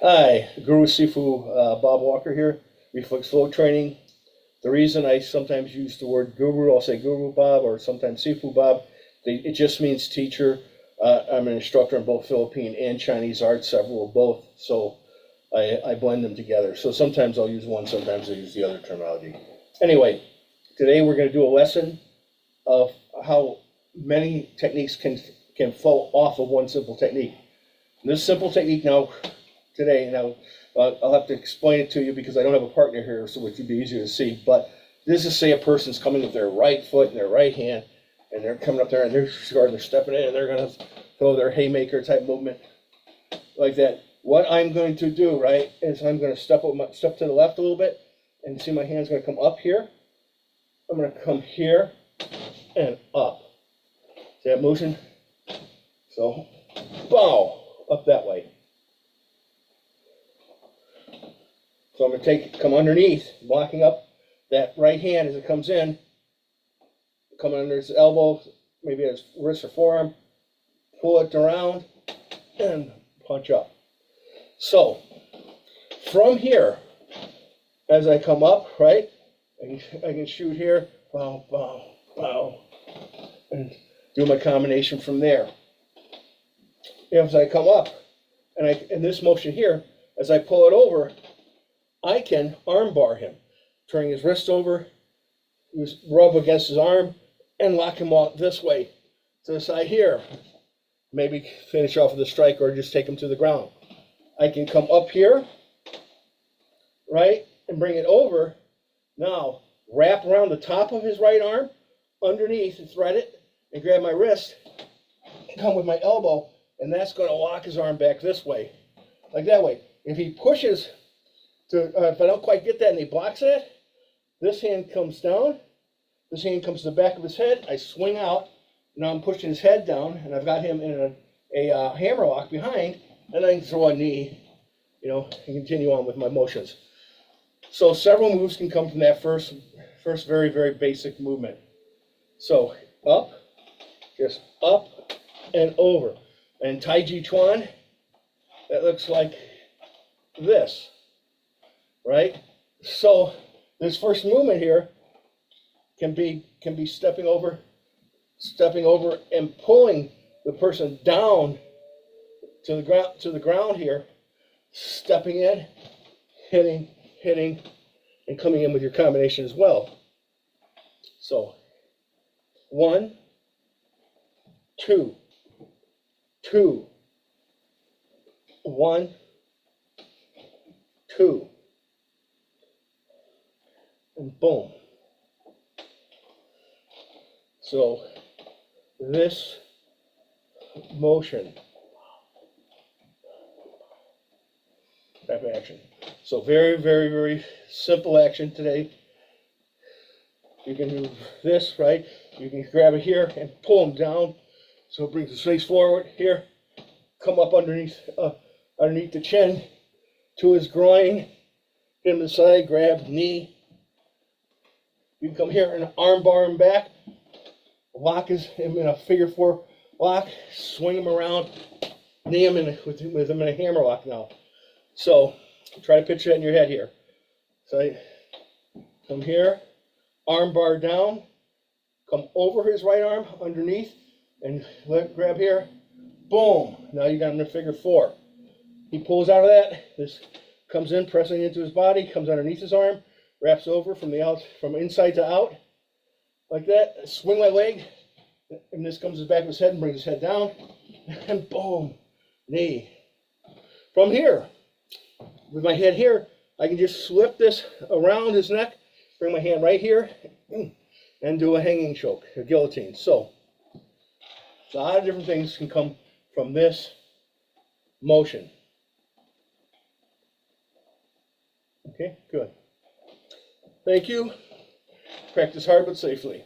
Hi, Guru Sifu Bob Walker here, Reflex Flow Training. The reason I sometimes use the word Guru, I'll say Guru Bob or sometimes Sifu Bob, it just means teacher. I'm an instructor in both Philippine and Chinese art, several of both, so I blend them together. So sometimes I'll use one, sometimes I'll use the other terminology. Anyway, today we're going to do a lesson of how many techniques can flow off of one simple technique. And this simple technique today, I'll have to explain it to you because I don't have a partner here, so it would be easier to see. But this is, say, a person's coming with their right foot and their right hand, and they're coming up there and they're stepping in, and they're going to throw their haymaker type movement like that. What I'm going to do, right, is I'm going to step to the left a little bit, and see my hand's going to come up here. I'm going to come here and up. See that motion? So, bow, up that way. So I'm going to come underneath, blocking up that right hand as it comes in, come under his elbow, maybe his wrist or forearm, pull it around, and punch up. So from here, as I come up, right, I can shoot here, bow, bow, bow, and do my combination from there. As I come up, and in this motion here, as I pull it over, I can arm bar him, turning his wrist over, rub against his arm, and lock him out this way to the side here. Maybe finish off with a strike or just take him to the ground. I can come up here, right, and bring it over. Now, wrap around the top of his right arm, underneath, and thread it, and grab my wrist, and come with my elbow, and that's going to lock his arm back this way, like that way. If he pushes, if I don't quite get that and he blocks that, this hand comes down, this hand comes to the back of his head, I swing out, now I'm pushing his head down, and I've got him in a hammer lock behind, and I can throw a knee, and continue on with my motions. So several moves can come from that first very, very basic movement. So up, just up and over. And Tai Chi Chuan, that looks like this. Right? So this first movement here can be stepping over and pulling the person down to the ground here, stepping in, hitting, and coming in with your combination as well. So 1, 2, 2, 1, 2. And boom. So this motion type of action. So very, very, very simple action today. You can do this, right? You can grab it here and pull him down so it brings his face forward here. Come up underneath the chin to his groin. Hit him to the side, grab knee. You can come here and arm bar him back, lock him in a figure 4 lock, swing him around, knee him with him in a hammer lock now. So try to picture that in your head here. So I come here, arm bar down, come over his right arm underneath, and grab here, boom. Now you got him in a figure 4. He pulls out of that, this comes in, pressing into his body, comes underneath his arm, wraps over from inside to out, like that. Swing my leg, and this comes to the back of his head and brings his head down, and boom, knee. From here, with my head here, I can just slip this around his neck, bring my hand right here, and do a hanging choke, a guillotine. So a lot of different things can come from this motion. Okay, good. Thank you. Practice hard but safely.